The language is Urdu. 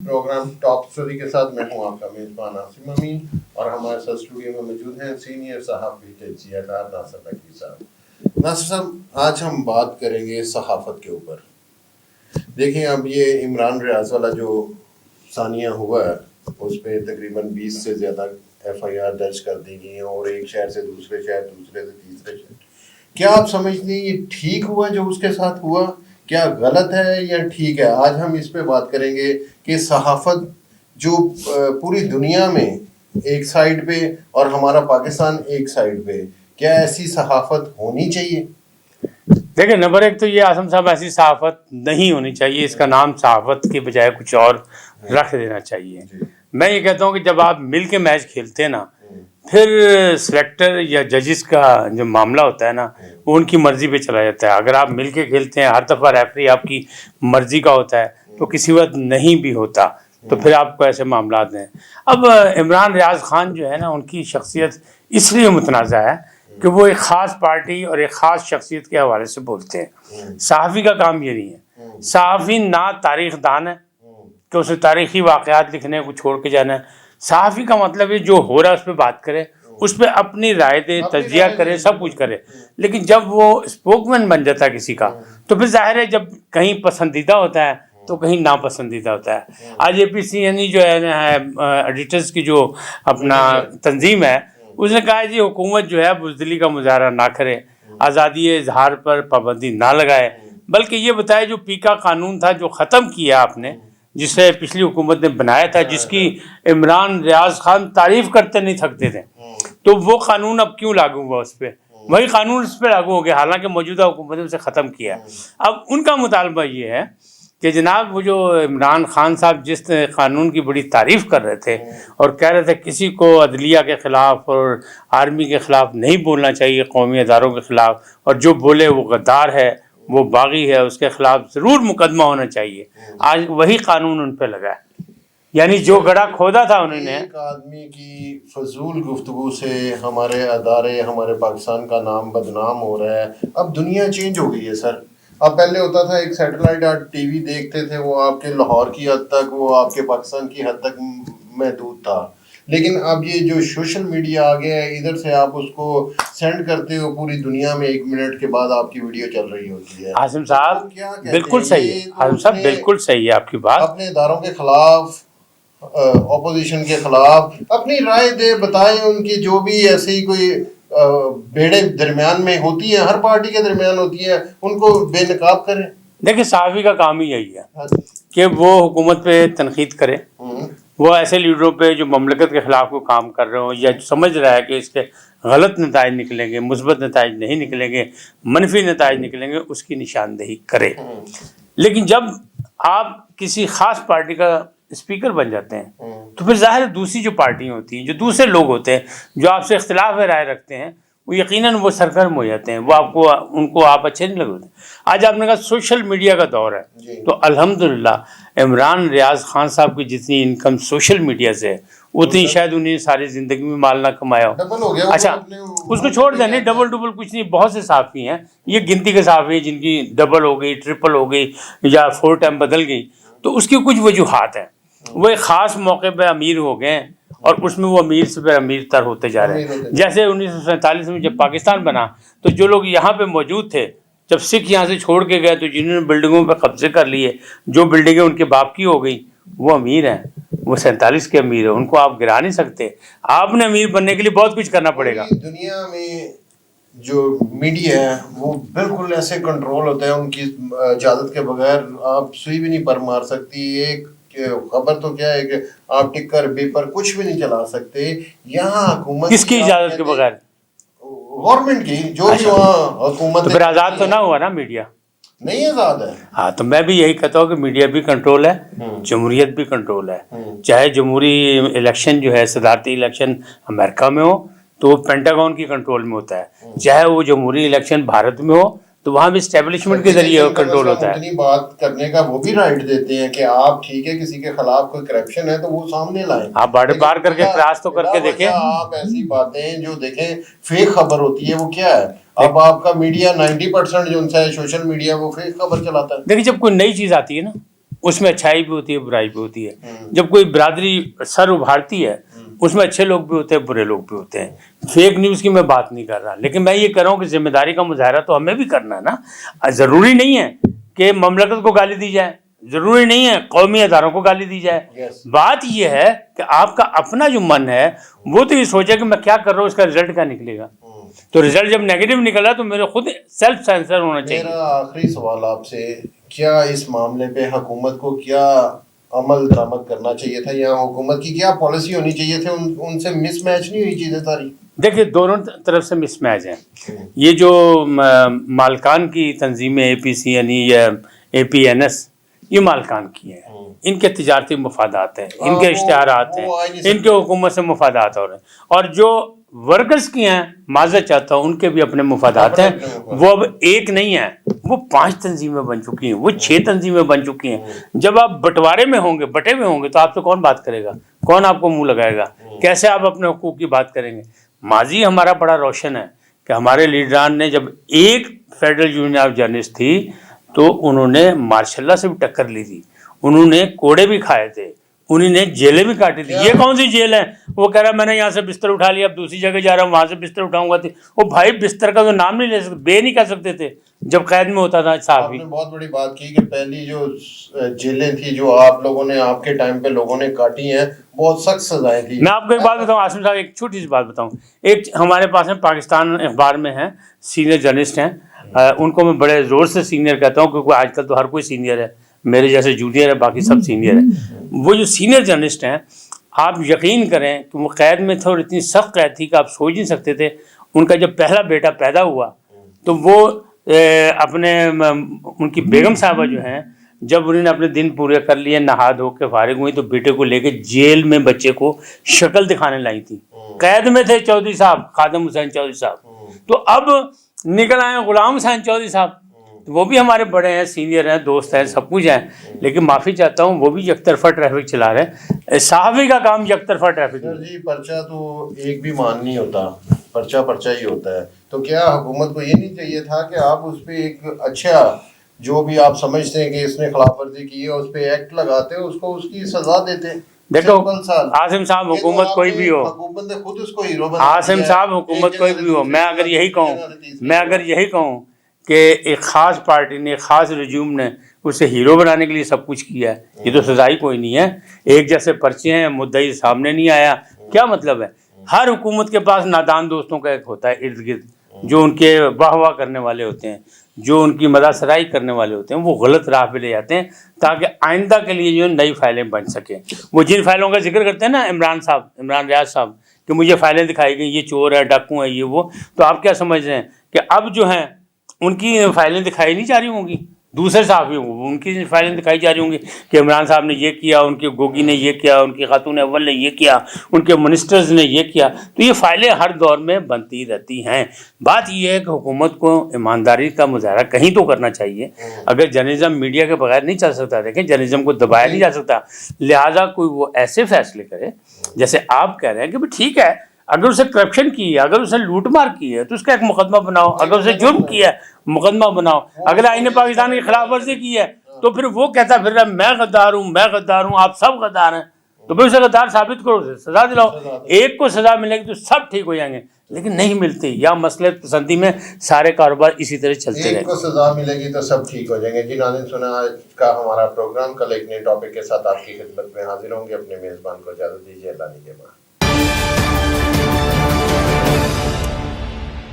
پروگرام ٹاپ اسٹوری کے ساتھ میں ہوں آپ کا میزبان عاصم امین، اور ہمارے ساتھ اسٹوڈیو میں موجود ہیں سینئر صحافی تجزیہ کار ناصر نقوی صاحب۔ ناصر صاحب، آج ہم بات کریں گے صحافت کے اوپر۔ دیکھیں، اب یہ عمران ریاض والا جو ثانیہ ہوا ہے اس پہ تقریباً 20 سے زیادہ FIR درج کر دی گئی ہیں، اور ایک شہر سے دوسرے شہر، دوسرے سے تیسرے شہر۔ کیا آپ سمجھتے ہیں یہ ٹھیک ہوا جو اس کے ساتھ ہوا؟ کیا غلط ہے یا ٹھیک ہے؟ آج ہم اس پہ بات کریں گے کہ صحافت جو پوری دنیا میں ایک سائڈ پہ اور ہمارا پاکستان ایک سائڈ پہ، کیا ایسی صحافت ہونی چاہیے؟ دیکھیں، نمبر ایک تو یہ عاصم صاحب، ایسی صحافت نہیں ہونی چاہیے، اس کا نام صحافت کے بجائے کچھ اور رکھ دینا چاہیے۔ میں یہ کہتا ہوں کہ جب آپ مل کے میچ کھیلتے ہیں نا، پھر سلیکٹر یا ججز کا جو معاملہ ہوتا ہے نا، وہ ان کی مرضی پہ چلا جاتا ہے۔ اگر آپ مل کے کھیلتے ہیں، ہر دفعہ ریفری آپ کی مرضی کا ہوتا ہے تو کسی وقت نہیں بھی ہوتا، تو پھر آپ کو ایسے معاملات ہیں۔ اب عمران ریاض خان جو ہے نا، ان کی شخصیت اس لیے متنازع ہے کہ وہ ایک خاص پارٹی اور ایک خاص شخصیت کے حوالے سے بولتے ہیں۔ صحافی کا کام یہ نہیں ہے۔ صحافی نہ تاریخ دان ہے کہ اسے تاریخی واقعات لکھنے کو چھوڑ کے جانا ہے۔ صحافی کا مطلب ہے جو ہو رہا ہے اس پہ بات کرے، اس پہ اپنی رائے دے، تجزیہ کرے، سب کچھ کرے۔ لیکن جب وہ اسپوک مین بن جاتا ہے کسی کا، تو پھر ظاہر ہے جب کہیں پسندیدہ ہوتا ہے تو کہیں ناپسندیدہ ہوتا ہے۔ آج APC یعنی جو ہے ایڈیٹرز کی جو اپنا تنظیم ہے، اس نے کہا جی حکومت جو ہے بزدلی کا مظاہرہ نہ کرے، آزادی اظہار پر پابندی نہ لگائے، بلکہ یہ بتائے جو پیکا قانون تھا جو ختم کیا آپ نے، جسے پچھلی حکومت نے بنایا تھا، جس کی عمران ریاض خان تعریف کرتے نہیں تھکتے تھے، تو وہ قانون اب کیوں لاگو ہوا اس پہ؟ وہی قانون اس پہ لاگو ہو گیا، حالانکہ موجودہ حکومت نے اسے ختم کیا ہے۔ اب ان کا مطالبہ یہ ہے کہ جناب وہ جو عمران خان صاحب جس قانون کی بڑی تعریف کر رہے تھے اور کہہ رہے تھے کسی کو عدلیہ کے خلاف اور آرمی کے خلاف نہیں بولنا چاہیے، قومی اداروں کے خلاف، اور جو بولے وہ غدار ہے، وہ باغی ہے، اس کے خلاف ضرور مقدمہ ہونا چاہیے، آج وہی قانون ان پہ لگا ہے۔ یعنی جو گڑھا کھودا تھا انہوں نے۔ ایک آدمی کی فضول گفتگو سے ہمارے ادارے، ہمارے پاکستان کا نام بدنام ہو رہا ہے۔ اب دنیا چینج ہو گئی ہے سر۔ اب پہلے ہوتا تھا ایک سیٹلائٹ آپ TV دیکھتے تھے، وہ آپ کے لاہور کی حد تک، وہ آپ کے پاکستان کی حد تک محدود تھا، لیکن اب یہ جو سوشل میڈیا آ گیا ہے، ادھر سے آپ اس کو سینڈ کرتے ہو، پوری دنیا میں 1 منٹ کے بعد آپ کی ویڈیو چل رہی ہوتی ہے۔ عاصم صاحب بالکل صحیح ہے، عاصم صاحب بالکل صحیح ہے آپ کی بات۔ اپنے اداروں کے خلاف، اپوزیشن کے خلاف اپنی رائے دے، بتائیں ان کی جو بھی ایسی کوئی بیڑے درمیان میں ہوتی ہیں، ہر پارٹی کے درمیان ہوتی ہیں، ان کو بے نقاب کریں۔ دیکھیں، صحافی کا کام ہی یہی ہے کہ وہ حکومت پہ تنقید کرے، وہ ایسے لیڈروں پہ جو مملکت کے خلاف کوئی کام کر رہے ہوں یا سمجھ رہا ہے کہ اس کے غلط نتائج نکلیں گے، مثبت نتائج نہیں نکلیں گے، منفی نتائج نکلیں گے، اس کی نشاندہی کرے۔ لیکن جب آپ کسی خاص پارٹی کا اسپیکر بن جاتے ہیں تو پھر ظاہر دوسری جو پارٹیاں ہوتی ہیں، جو دوسرے لوگ ہوتے ہیں جو آپ سے اختلاف رائے رکھتے ہیں، وہ یقیناً وہ سرگرم ہو جاتے ہیں، وہ ان کو آپ اچھے نہیں لگتے۔ آج آپ نے کہا سوشل میڈیا کا دور ہے، تو الحمدللہ عمران ریاض خان صاحب کی جتنی انکم سوشل میڈیا سے ہے، اتنی شاید انہیں ساری زندگی میں مال نہ کمایا ہو۔ اچھا، اس کو چھوڑ دیں، نہیں ڈبل کچھ نہیں، بہت سے صحافی ہیں، یہ گنتی کے صحافی ہیں جن کی ڈبل ہو گئی، ٹرپل ہو گئی یا 4 ٹائم بدل گئی، تو اس کی کچھ وجوہات ہیں۔ وہ ایک خاص موقع پہ امیر ہو گئے اور اس میں وہ امیر سے پھر امیر تر ہوتے جا رہے ہیں۔ جیسے 1947 میں جب پاکستان بنا تو جو لوگ یہاں پہ موجود تھے، جب سکھ یہاں سے چھوڑ کے گئے تو جنہوں نے بلڈنگوں پہ قبضے کر لیے، جو بلڈنگیں ان کے باپ کی ہو گئی، وہ امیر ہیں، وہ 47 کے امیر ہیں، ان کو آپ گرا نہیں سکتے۔ آپ نے امیر بننے کے لیے بہت کچھ کرنا پڑے گا۔ دنیا میں جو میڈیا ہے وہ بالکل ایسے کنٹرول ہوتا ہے، ان کی اجازت کے بغیر آپ سوئی بھی نہیں پر مار سکتی۔ ایک خبر تو کیا ہے کہ آپ ٹکر بیپر کچھ بھی نہیں چلا سکتے یہاں حکومت کس کی اجازت کے بغیر؟ گورنمنٹ کی، جو بھی وہاں حکومت۔ تو پھر آزاد تو نہ ہوا نا میڈیا؟ نہیں آزاد ہے۔ ہاں، تو میں بھی یہی کہتا ہوں کہ میڈیا بھی کنٹرول ہے، جمہوریت بھی کنٹرول ہے۔ چاہے جمہوری الیکشن جو ہے، صدارتی الیکشن امریکہ میں ہو تو وہ پینٹاگون کی کنٹرول میں ہوتا ہے، چاہے وہ جمہوری الیکشن بھارت میں ہو تو وہاں بھی اسٹیبلشمنٹ کے ذریعے کنٹرول ہوتا ہے۔ اتنی بات کرنے کا وہ بھی رائٹ دیتے ہیں کہ آپ ٹھیک ہے کسی کے خلاف کوئی کرپشن ہے تو وہ سامنے لائیں، آپ بار کر کے کراس تو کر کے دیکھیں۔ آپ ایسی باتیں جو دیکھیں فیک خبر ہوتی ہے وہ کیا ہے؟ اب آپ کا میڈیا 90% جو ان سے سوشل میڈیا وہ فیک خبر چلاتا ہے۔ دیکھیں، جب کوئی نئی چیز آتی ہے نا اس میں اچھائی بھی ہوتی ہے برائی بھی ہوتی ہے. جب کوئی برادری سر ابھارتی ہے اس میں اچھے لوگ بھی ہوتے ہیں برے لوگ بھی ہوتے ہیں. فیک نیوز کی میں بات نہیں کر رہا, لیکن میں یہ کہہ رہا ہوں کہ ذمہ داری کا مظاہرہ تو ہمیں بھی کرنا ہے نا. ضروری نہیں ہے کہ مملکت کو گالی دی جائے, ضروری نہیں ہے قومی اداروں کو گالی دی جائے. بات یہ ہے کہ آپ کا اپنا جو من ہے وہ تو یہ سوچے کہ میں کیا کر رہا ہوں, اس کا رزلٹ کیا نکلے گا. تو رزلٹ جب نیگیٹو نکلا تو میرے خود سیلف سینسر ہونا چاہیے. میرا آخری سوال آپ سے, کیا اس معاملے پہ حکومت کو کیا عمل درآمد کرنا چاہیے تھا, یا حکومت کی کیا پالیسی ہونی چاہیے تھی, ان سے مس میچ نہیں ہوئی چیزیں ساری؟ دیکھیے دونوں طرف سے مس میچ ہیں. یہ جو مالکان کی تنظیمیں اے پی سی یعنی یا اے پی این ایس, یہ مالکان کی ہیں, ان کے تجارتی مفادات ہیں, ان کے اشتہارات ہیں, ان کے حکومت سے مفادات ہو رہے ہیں. اور جو ورکرز کی ہیں معذرت چاہتا ہوں ان کے بھی اپنے مفادات ہیں. وہ اب ایک نہیں ہیں, وہ 5 تنظیمیں بن چکی ہیں, وہ 6 تنظیمیں بن چکی ہیں. جب آپ بٹوارے میں ہوں گے, بٹے میں ہوں گے, تو آپ سے کون بات کرے گا, کون آپ کو منہ لگائے گا, کیسے آپ اپنے حقوق کی بات کریں گے. ماضی ہمارا بڑا روشن ہے کہ ہمارے لیڈران نے جب ایک فیڈرل یونین آف جرنلسٹ تھی تو انہوں نے ماشاء اللہ سے بھی ٹکر لی تھی, انہوں نے کوڑے بھی کھائے تھے, انہوں نے جیلیں بھی کاٹی تھی. یہ کون سی جیل ہے؟ وہ کہہ رہا ہے میں نے یہاں سے بستر اٹھا لیا, اب دوسری جگہ جا رہا ہوں, وہاں سے بستر اٹھاؤں گا. وہ بھائی بستر کا تو نام نہیں لے سکتے, بے نہیں کہہ سکتے تھے جب قید میں ہوتا تھا آپ صحافی. نے بہت بڑی بات کی کہ پہلی جو جیلیں تھی جو آپ لوگوں نے آپ کے ٹائم پہ لوگوں نے کاٹی ہیں, بہت سخت سزائیں تھیں. میں آپ کو ایک بات بتاؤں عاصم صاحب, ایک چھوٹی سی بات بتاؤں. ایک ہمارے پاس ہیں پاکستان اخبار میں ہیں سینئر جرنلسٹ ہیں, ان کو میں بڑے زور سے سینئر کہتا ہوں کیونکہ آج کل تو ہر کوئی سینئر ہے, میرے جیسے جونیئر ہے, باقی سب سینئر ہیں. وہ جو سینئر جرنلسٹ ہیں آپ یقین کریں کہ وہ قید میں تھے, اور اتنی سخت قید تھی کہ آپ سوچ نہیں سکتے تھے. ان کا جب پہلا بیٹا پیدا ہوا تو وہ اپنے ان کی بیگم صاحبہ جو ہیں جب انہوں نے اپنے دن پورے کر لیے, نہا دھو کے فارغ ہوئی, تو بیٹے کو لے کے جیل میں بچے کو شکل دکھانے لائی تھی. قید میں تھے چودھری صاحب, خادم حسین چودھری صاحب, تو اب نکل آئے غلام حسین چودھری صاحب. وہ بھی ہمارے بڑے ہیں, سینئر ہیں, دوست ہیں, سب کچھ ہیں, لیکن معافی چاہتا ہوں وہ بھی یک طرفہ ٹریفک چلا رہے ہیں. صحافی کا کام یک طرفہ ٹریفک. جی پرچہ تو ایک بھی مان نہیں ہوتا, پرچہ ہی ہوتا ہے. تو کیا حکومت کو یہ نہیں چاہیے تھا کہ آپ اس پہ ایک اچھا جو بھی آپ سمجھتے ہیں کہ اس نے خلاف ورزی کی ہے اس پہ ایکٹ لگاتے, اس کو اس کی سزا دیتے؟ دیکھو عاصم صاحب, حکومت کوئی بھی ہو, حکومت نے خود اس کو ہیرو بنا عاصم صاحب حکومت کوئی بھی ہو, میں اگر یہی کہوں کہ ایک خاص پارٹی نے, ایک خاص رجوم نے اسے ہیرو بنانے کے لیے سب کچھ کیا ہے, یہ تو سزا ہی کوئی نہیں ہے. ایک جیسے پرچے ہیں, مدعی سامنے نہیں آیا, کیا مطلب ہے؟ ہر حکومت کے پاس نادان دوستوں کا ایک ہوتا ہے ارد گرد, جو ان کے واہ واہ کرنے والے ہوتے ہیں, جو ان کی مدح سرائی کرنے والے ہوتے ہیں, وہ غلط راہ پہ لے جاتے ہیں تاکہ آئندہ کے لیے جو نئی فائلیں بن سکیں. وہ جن فائلوں کا ذکر کرتے ہیں نا عمران ریاض صاحب, کہ مجھے فائلیں دکھائی گئیں, یہ چور ہے, ڈاکو ہے, یہ وہ, تو آپ کیا سمجھ رہے ہیں کہ اب جو ہیں ان کی فائلیں دکھائی نہیں جا رہی ہوں گی, دوسرے صحافی ہوں ان کی فائلیں دکھائی جا رہی ہوں گی کہ عمران صاحب نے یہ کیا, ان کے گوگی نے یہ کیا, ان کی خاتون اول نے یہ کیا, ان کے منسٹرز نے یہ کیا. تو یہ فائلیں ہر دور میں بنتی رہتی ہیں. بات یہ ہے کہ حکومت کو ایمانداری کا مظاہرہ کہیں تو کرنا چاہیے. اگر جرنلزم میڈیا کے بغیر نہیں چل سکتا, دیکھیں جرنلزم کو دبایا نہیں جا سکتا, لہٰذا کوئی وہ ایسے فیصلے کرے جیسے آپ کہہ رہے ہیں کہ ٹھیک ہے, اگر اسے کرپشن کی ہے, اگر اسے لوٹ مار کی ہے تو اس کا ایک مقدمہ بناؤ, اگر اسے جرم کیا ہے مقدمہ بناؤ. اگر آئین پاکستان کی خلاف ورزی کی ہے تو پھر وہ کہتا پھر رہا میں غدار ہوں, آپ سب غدار ہیں, تو پھر اسے غدار ثابت کرو, اسے سزا دلاؤ. ایک کو سزا ملے گی تو سب ٹھیک ہو جائیں گے, لیکن نہیں ملتی. یا مصلحت پسندی میں سارے کاروبار اسی طرح چلتے رہے. ایک کو سزا ملے گی تو سب ٹھیک ہو جائیں گے. جی ناظرین, سنا آج کا ہمارا پروگرام, کل ایک نئے ٹاپک کے ساتھ آپ کی خدمت میں حاضر ہوں گے. اپنے میزبان کو اجازت دیجیے. اللہ نگہبان.